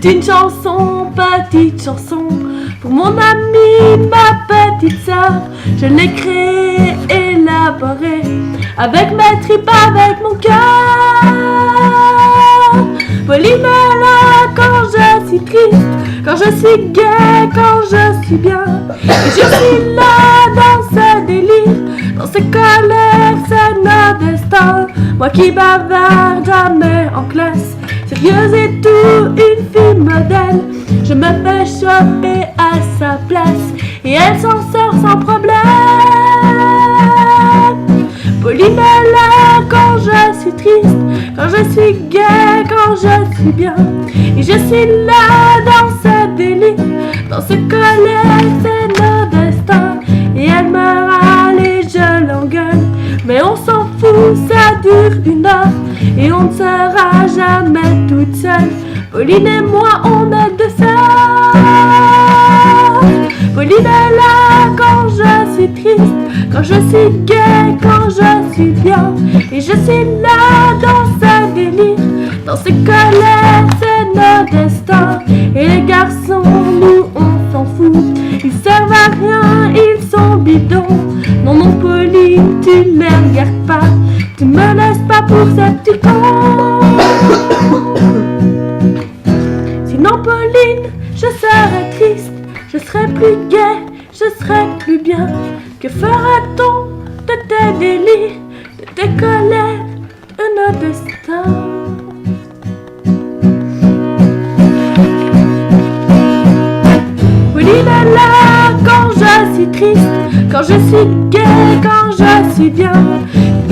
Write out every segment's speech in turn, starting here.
C'est une chanson, petite chanson, pour mon amie, ma petite sœur. Je l'ai créée, élaborée, avec mes tripes, avec mon cœur. Pauline est là quand je suis triste, quand je suis gai, quand je suis bien. Et je suis là dans ce délire, dans ces colères, c'est notre destin. Moi qui bavarde jamais en classe, sérieuse et tout, une fille modèle, je me fais choper à sa place et elle s'en sort sans problème. Pauline est là quand je suis triste, quand je suis gai, quand je suis bien. Et je suis là dans ce délire, dans ce colère, c'est notre destin. Et elle me râle et je l'engueule, mais on s'en fout, ça dure 1 heure et on ne sera jamais toute seule. Pauline et moi, on est 2 sœurs. Pauline est là quand je suis triste, quand je suis gai, quand je suis bien. Et je suis là dans ce délire, dans ces colères, c'est notre destin. Et les garçons, nous, on s'en fout, ils servent à rien, ils sont bidons. Non, non, Pauline, tu les regardes pas, tu me laisses pas pour ce petit con. Sinon, Pauline, je serais triste, je serais plus gai, je serais plus bien. Que fera-t-on de tes délires, de tes colères, de notre destin? Pauline est là quand je suis triste, quand je suis gai, quand je suis bien.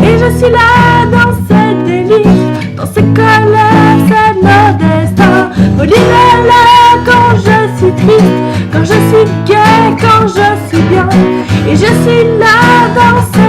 Et je suis là dans ce délire, dans ces colères, c'est notre destin. Pauline est là quand je suis triste, quand je suis gai, quand je suis bien. Et je suis là dans ce